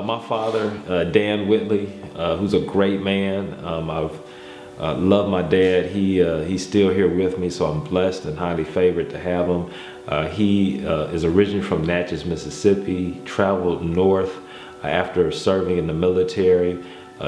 my father, Dan Whittley, who's a great man. I've loved my dad. He's still here with me, so I'm blessed and highly favored to have him. He is originally from Natchez, Mississippi, traveled north after serving in the military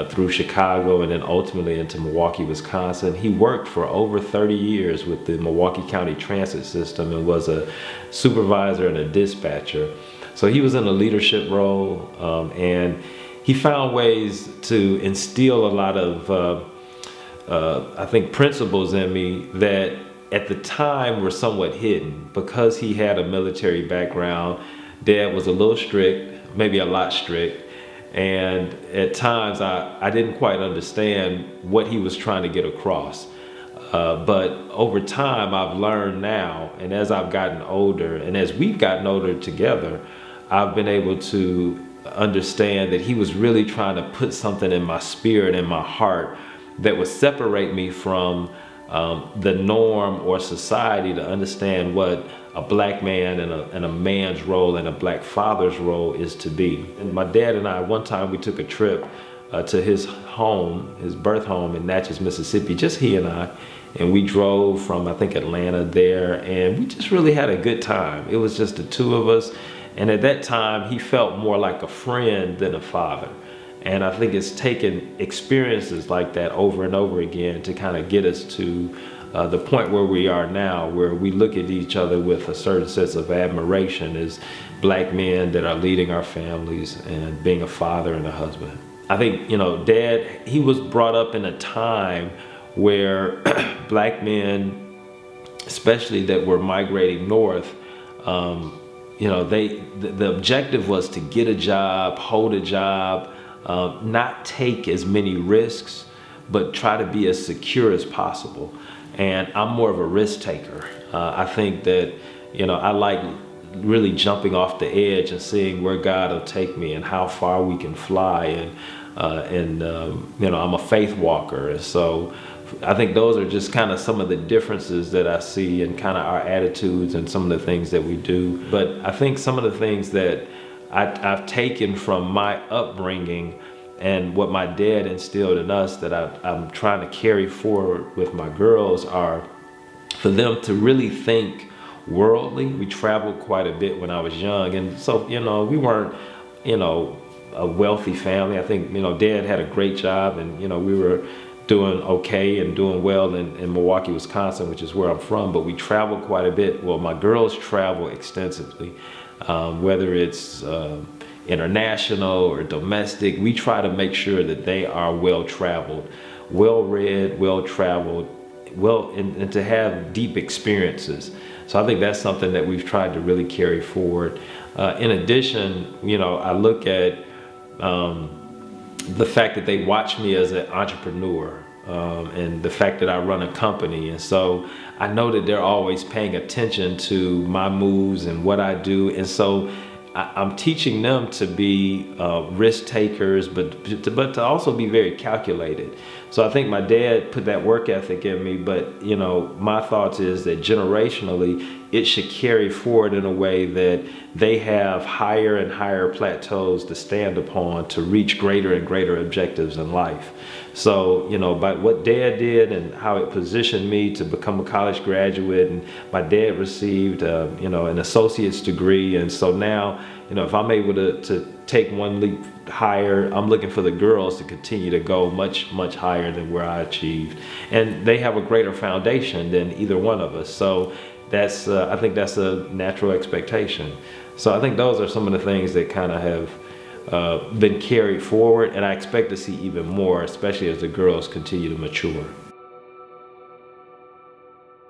through Chicago and then ultimately into Milwaukee, Wisconsin. He worked for over 30 years with the Milwaukee County Transit System and was a supervisor and a dispatcher. So he was in a leadership role, and he found ways to instill a lot of, I think, principles in me that at the time were somewhat hidden. Because he had a military background, Dad was a little strict, maybe a lot strict, and at times I didn't quite understand what he was trying to get across. But over time I've learned now, and as I've gotten older and as we've gotten older together, I've been able to understand that he was really trying to put something in my spirit and my heart that would separate me from the norm or society, to understand what a black man and a man's role and a black father's role is to be. And my dad and I, one time we took a trip to his home, his birth home in Natchez, Mississippi, just he and I. And we drove from, I think, Atlanta there, and we just really had a good time. It was just the two of us. And at that time, he felt more like a friend than a father. And I think it's taken experiences like that over and over again to kind of get us to the point where we are now, where we look at each other with a certain sense of admiration as black men that are leading our families and being a father and a husband. I think, you know, Dad, he was brought up in a time where black men, especially that were migrating north, you know, the objective was to get a job, hold a job, not take as many risks, but try to be as secure as possible. And I'm more of a risk taker. I think that, you know, I like really jumping off the edge and seeing where God will take me and how far we can fly. And you know, I'm a faith walker. And so I think those are just kind of some of the differences that I see in kind of our attitudes and some of the things that we do. But I think some of the things that I've taken from my upbringing and what my dad instilled in us that I'm trying to carry forward with my girls are for them to really think worldly. We traveled quite a bit when I was young, and so, you know, we weren't, you know, a wealthy family. I think, you know, Dad had a great job, and, you know, we were doing okay and doing well in Milwaukee, Wisconsin, which is where I'm from, but we traveled quite a bit. Well, my girls travel extensively, whether it's international or domestic. We try to make sure that they are well-traveled, well-read, well-traveled, and to have deep experiences. So I think that's something that we've tried to really carry forward. In addition, you know, I look at the fact that they watch me as an entrepreneur, and the fact that I run a company. And so I know that they're always paying attention to my moves and what I do. And so I'm teaching them to be risk takers, but to also be very calculated. So I think my dad put that work ethic in me, but, you know, my thoughts is that generationally it should carry forward in a way that they have higher and higher plateaus to stand upon to reach greater and greater objectives in life. So, you know, by what Dad did and how it positioned me to become a college graduate, and my dad received, you know, an associate's degree. And so now, you know, if I'm able to take one leap higher, I'm looking for the girls to continue to go much, much higher than where I achieved. And they have a greater foundation than either one of us. So that's, I think that's a natural expectation. So I think those are some of the things that kind of have been carried forward, and I expect to see even more, especially as the girls continue to mature.